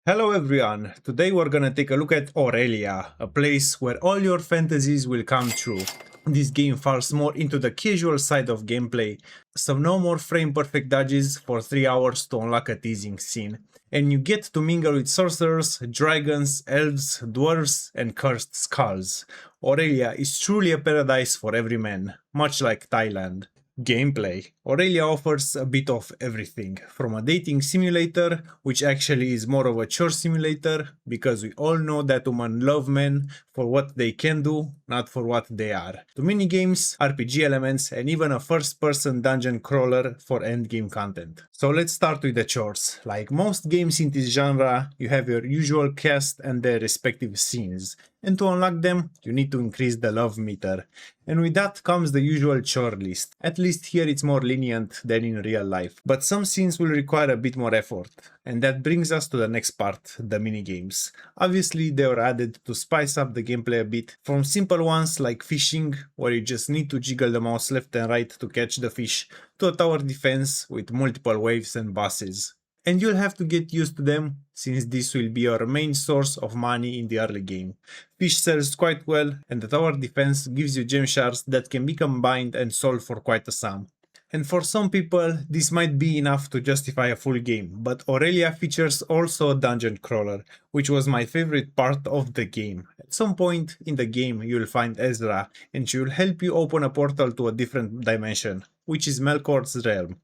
Hello everyone, today we're gonna take a look at Aurelia, a place where all your fantasies will come true. This game falls more into the casual side of gameplay, so no more frame perfect dodges for 3 hours to unlock a teasing scene. And you get to mingle with sorcerers, dragons, elves, dwarves, and cursed skulls. Aurelia is truly a paradise for every man, much like Thailand. Gameplay. Aurelia offers a bit of everything, from a dating simulator, which actually is more of a chore simulator, because we all know that women love men for what they can do, not for what they are, to minigames, RPG elements, and even a first-person dungeon crawler for endgame content. So let's start with the chores. Like most games in this genre, you have your usual cast and their respective scenes, and to unlock them, you need to increase the love meter. And with that comes the usual chore list. At least here it's more lenient than in real life. But some scenes will require a bit more effort. And that brings us to the next part, the minigames. Obviously they were added to spice up the gameplay a bit, from simple ones like fishing, where you just need to jiggle the mouse left and right to catch the fish, to a tower defense with multiple waves and bosses. And you'll have to get used to them, since this will be your main source of money in the early game. Fish sells quite well, and the tower defense gives you gem shards that can be combined and sold for quite a sum. And for some people, this might be enough to justify a full game, but Aurelia features also a dungeon crawler, which was my favorite part of the game. At some point in the game, you'll find Ezra, and she will help you open a portal to a different dimension, which is Melkor's realm.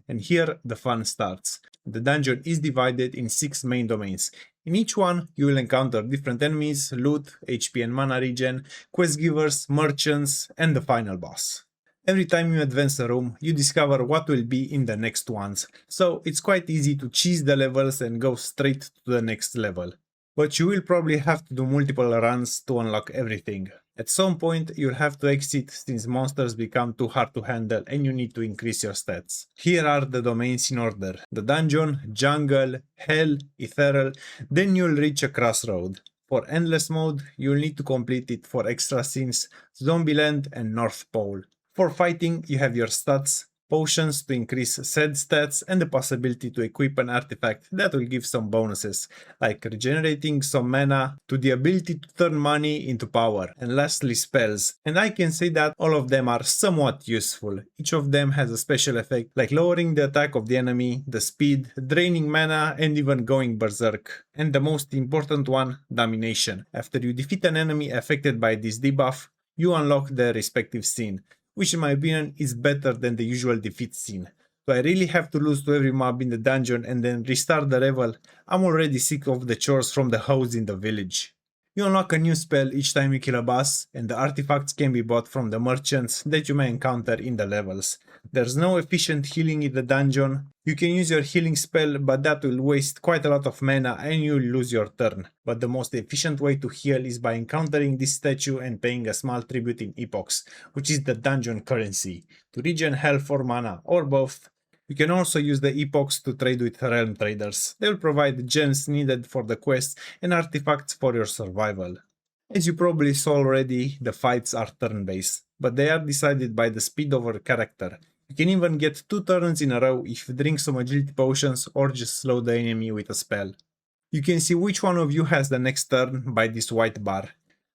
And here the fun starts. The dungeon is divided in 6 main domains. In each one, you will encounter different enemies, loot, HP and mana regen, quest givers, merchants, and the final boss. Every time you advance a room, you discover what will be in the next ones, so it's quite easy to cheese the levels and go straight to the next level. But you will probably have to do multiple runs to unlock everything. At some point, you'll have to exit since monsters become too hard to handle and you need to increase your stats. Here are the domains in order: the dungeon, jungle, hell, ethereal, then you'll reach a crossroad. For endless mode, you'll need to complete it for extra scenes, Zombieland and North Pole. For fighting, you have your stats, potions to increase said stats, and the possibility to equip an artifact that will give some bonuses, like regenerating some mana, to the ability to turn money into power, and lastly spells. And I can say that all of them are somewhat useful. Each of them has a special effect, like lowering the attack of the enemy, the speed, draining mana, and even going berserk. And the most important one, domination. After you defeat an enemy affected by this debuff, you unlock their respective scene, which in my opinion is better than the usual defeat scene. So I really have to lose to every mob in the dungeon and then restart the level. I'm already sick of the chores from the hoes in the village. You unlock a new spell each time you kill a boss, and the artifacts can be bought from the merchants that you may encounter in the levels. There's no efficient healing in the dungeon. You can use your healing spell, but that will waste quite a lot of mana and you'll lose your turn. But the most efficient way to heal is by encountering this statue and paying a small tribute in epochs, which is the dungeon currency, to regen health or mana, or both. You can also use the epochs to trade with realm traders. They will provide gems needed for the quest and artifacts for your survival. As you probably saw already, the fights are turn-based, but they are decided by the speed of your character. You can even get 2 turns in a row if you drink some agility potions or just slow the enemy with a spell. You can see which one of you has the next turn by this white bar.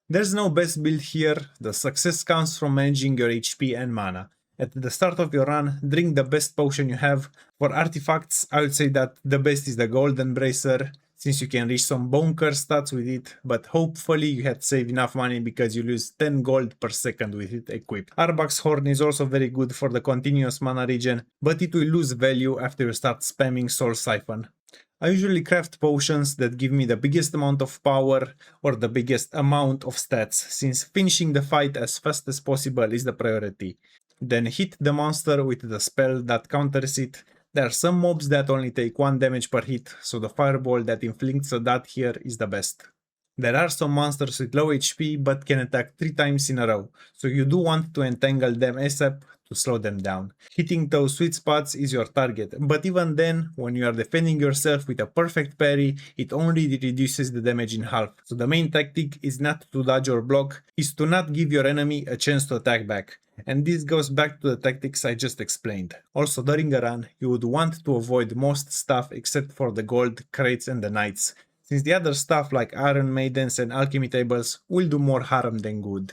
There's no best build here, the success comes from managing your HP and mana. At the start of your run, drink the best potion you have. For artifacts, I would say that the best is the Golden Bracer, since you can reach some bonker stats with it, but hopefully you had saved enough money because you lose 10 gold per second with it equipped. Arbok's Horn is also very good for the continuous mana regen, but it will lose value after you start spamming Soul Siphon. I usually craft potions that give me the biggest amount of power or the biggest amount of stats, since finishing the fight as fast as possible is the priority. Then hit the monster with the spell that counters it. There are some mobs that only take 1 damage per hit, so the fireball that inflicts a dot here is the best. There are some monsters with low HP but can attack 3 times in a row, so you do want to entangle them ASAP to slow them down. Hitting those sweet spots is your target, but even then, when you are defending yourself with a perfect parry, it only reduces the damage in half. So the main tactic is not to dodge or block, is to not give your enemy a chance to attack back. And this goes back to the tactics I just explained. Also during a run, you would want to avoid most stuff except for the gold, crates and the knights, since the other stuff like iron maidens and alchemy tables will do more harm than good.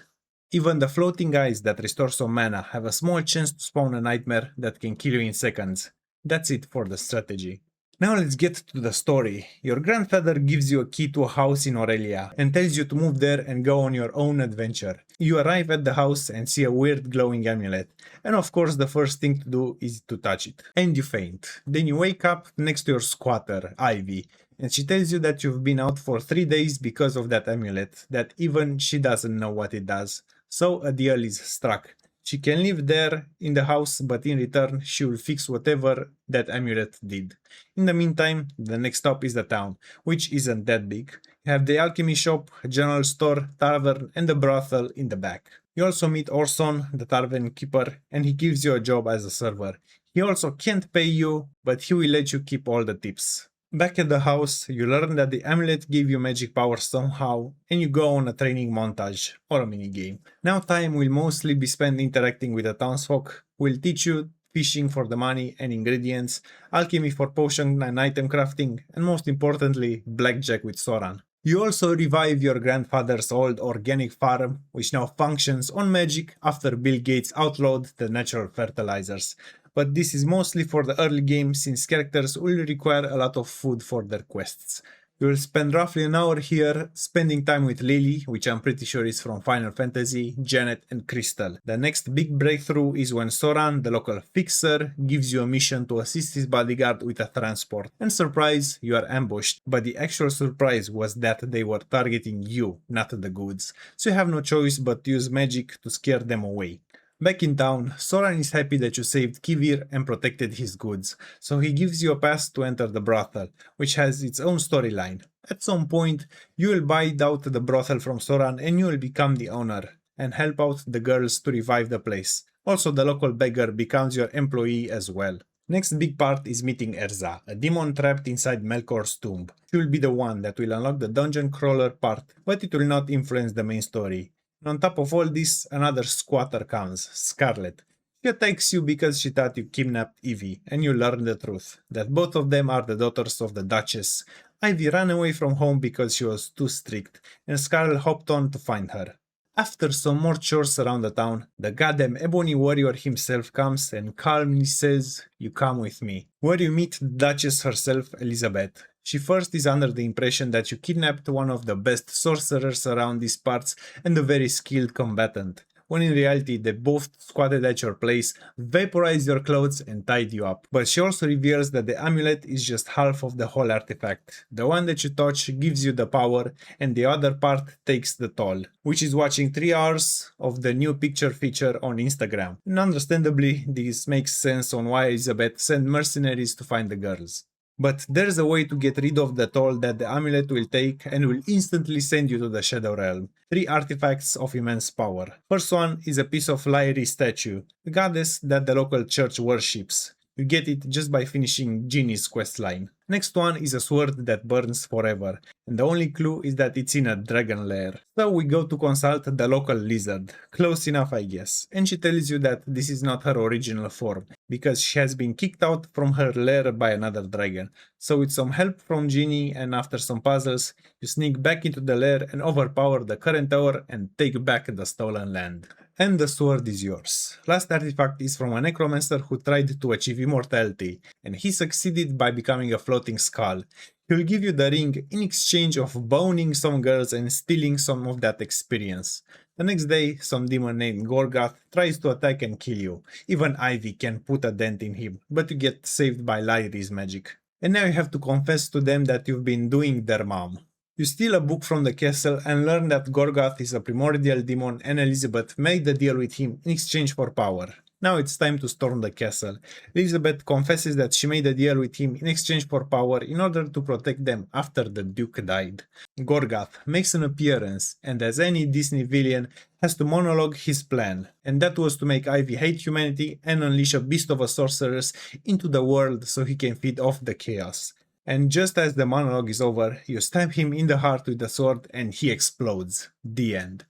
Even the floating eyes that restore some mana have a small chance to spawn a nightmare that can kill you in seconds. That's it for the strategy. Now let's get to the story. Your grandfather gives you a key to a house in Aurelia and tells you to move there and go on your own adventure. You arrive at the house and see a weird glowing amulet, and of course the first thing to do is to touch it. And you faint. Then you wake up next to your squatter, Ivy, and she tells you that you've been out for 3 days because of that amulet, that even she doesn't know what it does. So a deal is struck. She can live there in the house, but in return she will fix whatever that amulet did. In the meantime, the next stop is the town, which isn't that big. You have the alchemy shop, general store, tavern, and the brothel in the back. You also meet Orson, the tavern keeper, and he gives you a job as a server. He also can't pay you, but he will let you keep all the tips. Back at the house, you learn that the amulet gave you magic power somehow, and you go on a training montage, or a minigame. Now time will mostly be spent interacting with the townsfolk, who will teach you fishing for the money and ingredients, alchemy for potion and item crafting, and most importantly, blackjack with Soran. You also revive your grandfather's old organic farm, which now functions on magic after Bill Gates outlawed the natural fertilizers. But this is mostly for the early game since characters will require a lot of food for their quests. You will spend roughly an hour here spending time with Lily, which I'm pretty sure is from Final Fantasy, Janet and Crystal. The next big breakthrough is when Soran, the local fixer, gives you a mission to assist his bodyguard with a transport. And surprise, you are ambushed, but the actual surprise was that they were targeting you, not the goods. So you have no choice but to use magic to scare them away. Back in town, Soran is happy that you saved Kivir and protected his goods, so he gives you a pass to enter the brothel, which has its own storyline. At some point, you will buy out the brothel from Soran and you will become the owner, and help out the girls to revive the place. Also, the local beggar becomes your employee as well. Next big part is meeting Erza, a demon trapped inside Melkor's tomb. She will be the one that will unlock the dungeon crawler part, but it will not influence the main story. And on top of all this, another squatter comes, Scarlet. She attacks you because she thought you kidnapped Evie, and you learn the truth, that both of them are the daughters of the Duchess. Ivy ran away from home because she was too strict, and Scarlet hopped on to find her. After some more chores around the town, the goddamn ebony warrior himself comes and calmly says, "You come with me," where you meet the Duchess herself, Elizabeth. She first is under the impression that you kidnapped one of the best sorcerers around these parts and a very skilled combatant, when in reality they both squatted at your place, vaporized your clothes and tied you up. But she also reveals that the amulet is just half of the whole artifact. The one that you touch gives you the power and the other part takes the toll, which is watching 3 hours of the new picture feature on Instagram. And understandably, this makes sense on why Elizabeth sent mercenaries to find the girls. But there's a way to get rid of the toll that the amulet will take and will instantly send you to the Shadow Realm. 3 artifacts of immense power. First one is a piece of Lyri statue, the goddess that the local church worships. You get it just by finishing Ginny's questline. Next one is a sword that burns forever, and the only clue is that it's in a dragon lair. So we go to consult the local lizard, close enough I guess, and she tells you that this is not her original form, because she has been kicked out from her lair by another dragon. So with some help from Ginny and after some puzzles, you sneak back into the lair and overpower the current tower and take back the stolen land. And the sword is yours. Last artifact is from a necromancer who tried to achieve immortality, and he succeeded by becoming a floating skull. He'll give you the ring in exchange of boning some girls and stealing some of that experience. The next day, some demon named Gorgoth tries to attack and kill you. Even Ivy can put a dent in him, but you get saved by Lyri's magic. And now you have to confess to them that you've been doing their mom. You steal a book from the castle and learn that Gorgoth is a primordial demon and Elizabeth made a deal with him in exchange for power. Now it's time to storm the castle. Elizabeth confesses that she made a deal with him in exchange for power in order to protect them after the Duke died. Gorgoth makes an appearance and, as any Disney villain, has to monologue his plan, and that was to make Ivy hate humanity and unleash a beast of a sorceress into the world so he can feed off the chaos. And just as the monologue is over, you stab him in the heart with the sword and he explodes. The end.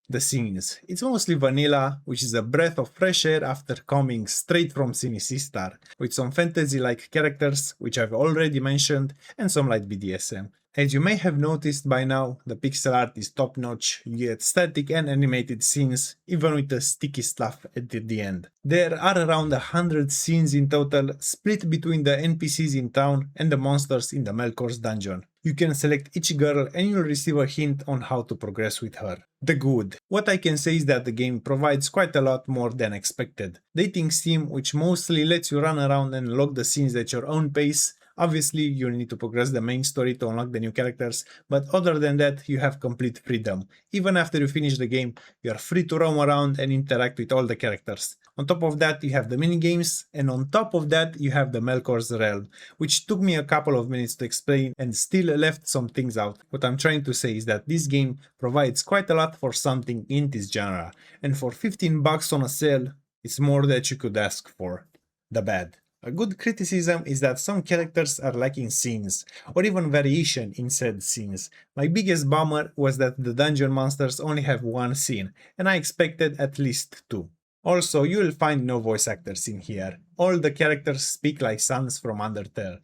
The scenes. It's mostly vanilla, which is a breath of fresh air after coming straight from Sinistar, with some fantasy-like characters, which I've already mentioned, and some light BDSM. As you may have noticed by now, the pixel art is top notch, you get static and animated scenes, even with the sticky stuff at the end. There are around 100 scenes in total, split between the NPCs in town and the monsters in the Melkor's dungeon. You can select each girl and you'll receive a hint on how to progress with her. The good. What I can say is that the game provides quite a lot more than expected. Dating sim, which mostly lets you run around and log the scenes at your own pace. Obviously, you'll need to progress the main story to unlock the new characters, but other than that, you have complete freedom. Even after you finish the game, you are free to roam around and interact with all the characters. On top of that, you have the minigames, and on top of that, you have the Melkor's Realm, which took me a couple of minutes to explain and still left some things out. What I'm trying to say is that this game provides quite a lot for something in this genre, and for 15 bucks on a sale, it's more that you could ask for. The bad. A good criticism is that some characters are lacking scenes, or even variation in said scenes. My biggest bummer was that the dungeon monsters only have one scene, and I expected at least two. Also, you will find no voice actors in here. All the characters speak like Sans from Undertale.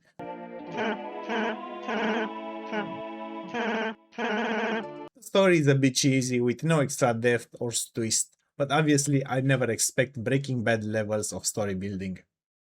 The story is a bit cheesy with no extra depth or twist, but obviously I never expect Breaking Bad levels of story building.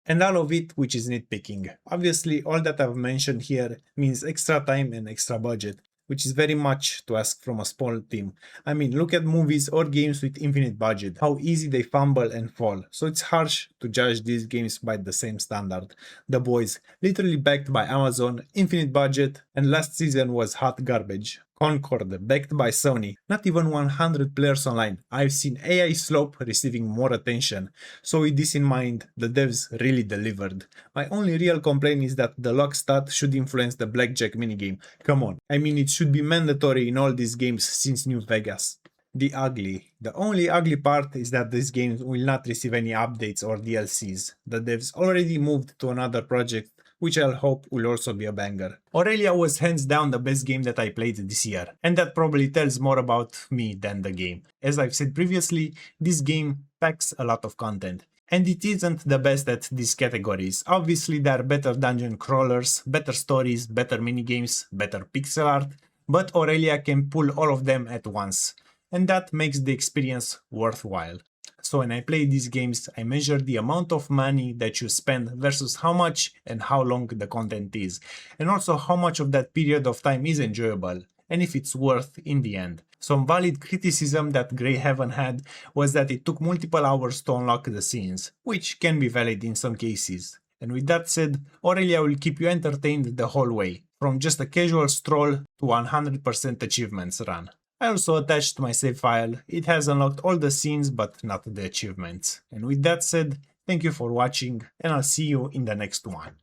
And all of it which is nitpicking. Obviously, all that I've mentioned here means extra time and extra budget, which is very much to ask from a small team. I mean, look at movies or games with infinite budget, how easy they fumble and fall, so it's harsh to judge these games by the same standard. The Boys, literally backed by Amazon, infinite budget, and last season was hot garbage. Concord, backed by Sony, not even 100 players online. I've seen AI Slope receiving more attention, so with this in mind, the devs really delivered. My only real complaint is that the lock stat should influence the blackjack minigame. Come on, I mean it should be mandatory in all these games since New Vegas. The ugly. The only ugly part is that this game will not receive any updates or DLCs. The devs already moved to another project, which I'll hope will also be a banger. Aurelia was hands down the best game that I played this year, and that probably tells more about me than the game. As I've said previously, this game packs a lot of content. And it isn't the best at these categories. Obviously there are better dungeon crawlers, better stories, better minigames, better pixel art, but Aurelia can pull all of them at once. And that makes the experience worthwhile. So when I play these games, I measure the amount of money that you spend versus how much and how long the content is, and also how much of that period of time is enjoyable, and if it's worth in the end. Some valid criticism that Grey Heaven had was that it took multiple hours to unlock the scenes, which can be valid in some cases. And with that said, Aurelia will keep you entertained the whole way, from just a casual stroll to 100% achievements run. I also attached my save file. It has unlocked all the scenes but not the achievements. And with that said, thank you for watching and I'll see you in the next one.